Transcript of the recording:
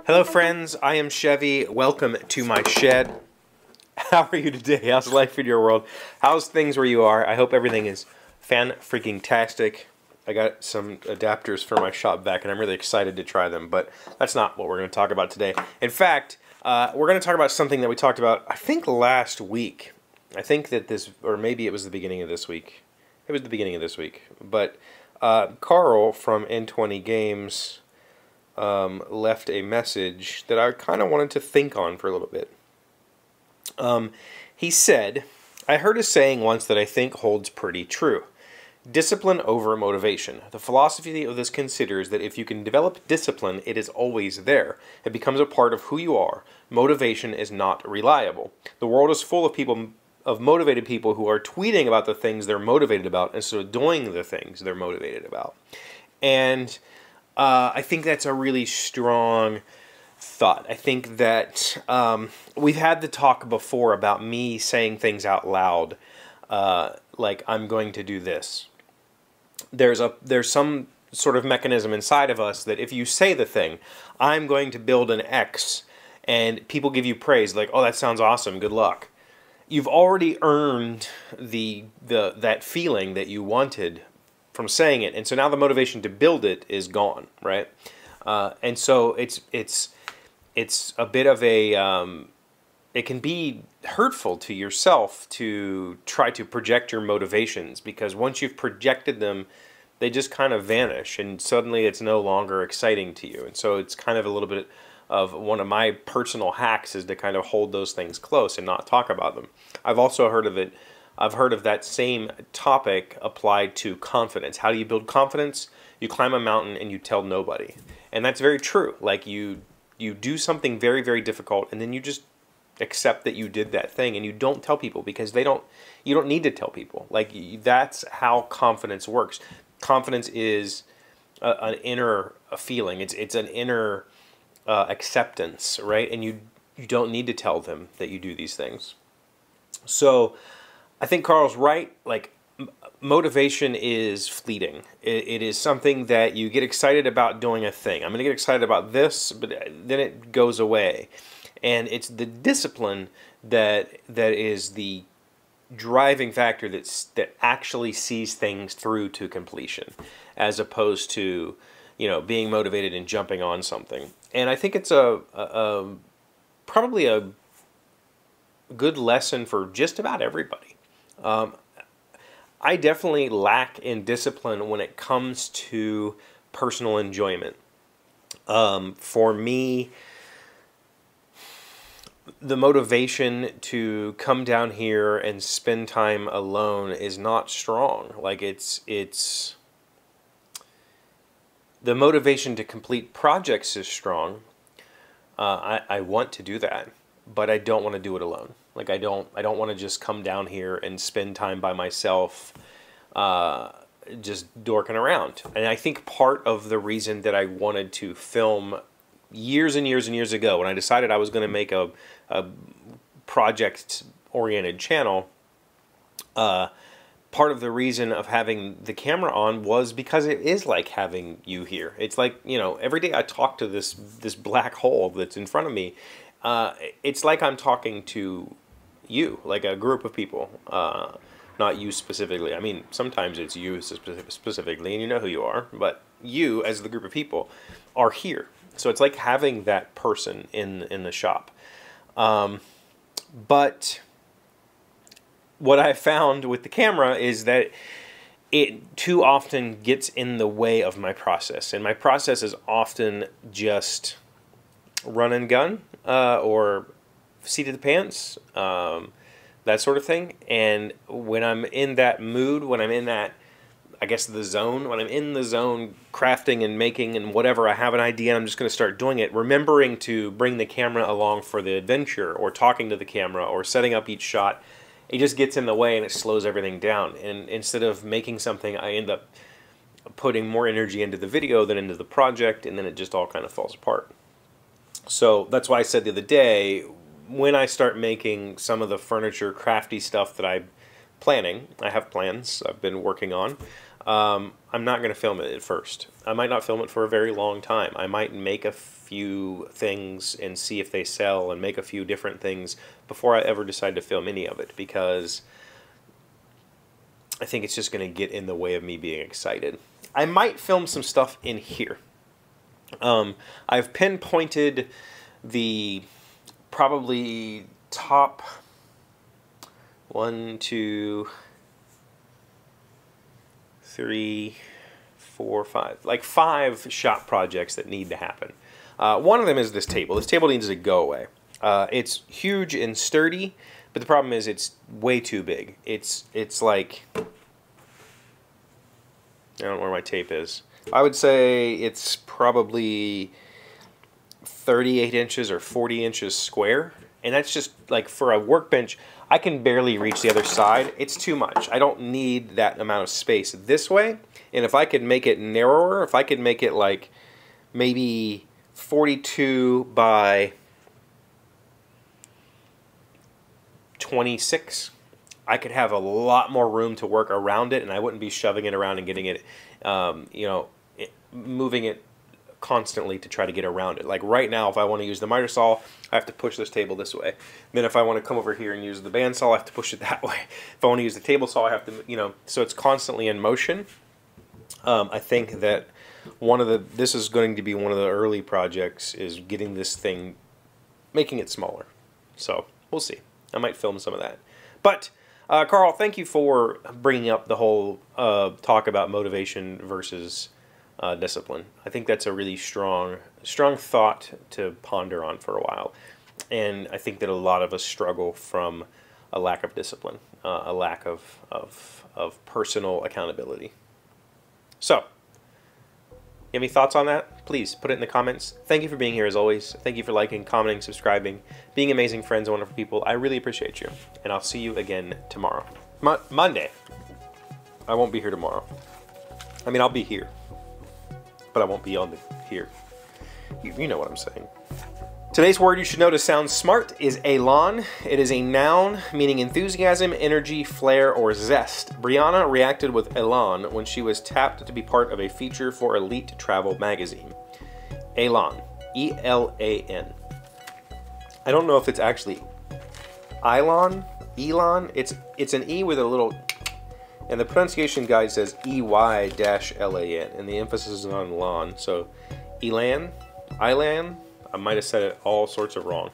Hello friends, I am Chevee. Welcome to my shed. How are you today? How's life in your world? How's things where you are? I hope everything is fan-freaking-tastic. I got some adapters for my shop vac and I'm really excited to try them, but that's not what we're going to talk about today. In fact, we're going to talk about something that we talked about, I think, last week. I think that this, or maybe it was the beginning of this week. It was the beginning of this week. But Carl from N20 Games left a message that I kind of wanted to think on for a little bit. He said, I heard a saying once that I think holds pretty true. Discipline over motivation. The philosophy of this considers that if you can develop discipline, it is always there. It becomes a part of who you are. Motivation is not reliable. The world is full of people, of motivated people who are tweeting about the things they're motivated about instead of doing the things they're motivated about. And I think that's a really strong thought. I think that we've had the talk before about me saying things out loud, like I'm going to do this. There's some sort of mechanism inside of us that if you say the thing, I'm going to build an X, and people give you praise, like, oh, that sounds awesome, good luck. You've already earned that feeling that you wanted from saying it, and so now the motivation to build it is gone, right? And so it's a bit of a it can be hurtful to yourself to try to project your motivations, because once you've projected them, they just kind of vanish, and suddenly it's no longer exciting to you. And so it's kind of a little bit of one of my personal hacks is to kind of hold those things close and not talk about them. I've also heard of it. I've heard of that same topic applied to confidence. How do you build confidence? You climb a mountain and you tell nobody. And that's very true. Like you do something very, very difficult, and then you just accept that you did that thing, and you don't tell people because you don't need to tell people. Like that's how confidence works. Confidence is an inner feeling. It's an inner acceptance, right? And you don't need to tell them that you do these things. So I think Carl's right. Like, motivation is fleeting. It is something that you get excited about doing a thing. I'm going to get excited about this, but then it goes away. And it's the discipline that is the driving factor that actually sees things through to completion, as opposed to, you know, being motivated and jumping on something. And I think it's probably a good lesson for just about everybody. I definitely lack in discipline when it comes to personal enjoyment. For me, the motivation to come down here and spend time alone is not strong. Like it's the motivation to complete projects is strong. I want to do that, but I don't want to do it alone. Like I don't want to just come down here and spend time by myself, just dorking around. And I think part of the reason that I wanted to film years and years and years ago, when I decided I was going to make a project-oriented channel, part of the reason of having the camera on was because it is like having you here. It's like, you know, every day I talk to this black hole that's in front of me. It's like I'm talking to you, like a group of people, not you specifically. I mean, sometimes it's you specifically, and you know who you are, but you, as the group of people, are here. So it's like having that person in the shop. But what I found with the camera is that it too often gets in the way of my process. And my process is often just run and gun, or seat of the pants, that sort of thing. And when I'm in that mood, when I'm in that, I guess, the zone, when I'm in the zone crafting and making and whatever, I have an idea and I'm just going to start doing it, remembering to bring the camera along for the adventure, or talking to the camera, or setting up each shot, it just gets in the way and it slows everything down. And instead of making something, I end up putting more energy into the video than into the project, and then it just all kind of falls apart. So that's why I said the other day, when I start making some of the furniture crafty stuff that I planning. I have plans I've been working on. I'm not going to film it at first. I might not film it for a very long time. I might make a few things and see if they sell and make a few different things before I ever decide to film any of it, because I think it's just going to get in the way of me being excited. I might film some stuff in here. I've pinpointed the probably top 1, 2, 3, 4, 5, like 5 shop projects that need to happen. One of them is this table. This table needs to go away. It's huge and sturdy, but the problem is it's way too big. It's like, I don't know where my tape is. I would say it's probably 38 inches or 40 inches square. And that's just like, for a workbench, I can barely reach the other side. It's too much. I don't need that amount of space this way. And if I could make it narrower, if I could make it like maybe 42 by 26, I could have a lot more room to work around it, and I wouldn't be shoving it around and getting it, you know, moving it constantly to try to get around it. Like right now, if I want to use the miter saw, I have to push this table this way. Then if I want to come over here and use the bandsaw, I have to push it that way. If I want to use the table saw, I have to, you know, so it's constantly in motion. I think that this is going to be one of the early projects, is getting this thing, making it smaller. So we'll see. I might film some of that. But Carl, thank you for bringing up the whole talk about motivation versus discipline. I think that's a really strong thought to ponder on for a while. And I think that a lot of us struggle from a lack of discipline, a lack of personal accountability. So, you have any thoughts on that? Please put it in the comments. Thank you for being here as always. Thank you for liking, commenting, subscribing, being amazing friends and wonderful people. I really appreciate you. And I'll see you again tomorrow. Monday. I won't be here tomorrow. I mean, I'll be here, but I won't be on the here. You know what I'm saying. Today's word you should know to sound smart is elan. It is a noun meaning enthusiasm, energy, flair, or zest. Brianna reacted with elan when she was tapped to be part of a feature for Elite Travel magazine. Elan. E-L-A-N. I don't know if it's actually Elon. It's an E with a little, and the pronunciation guide says E-Y-L-A-N, and the emphasis is on lan. So Elan. I might have said it all sorts of wrong.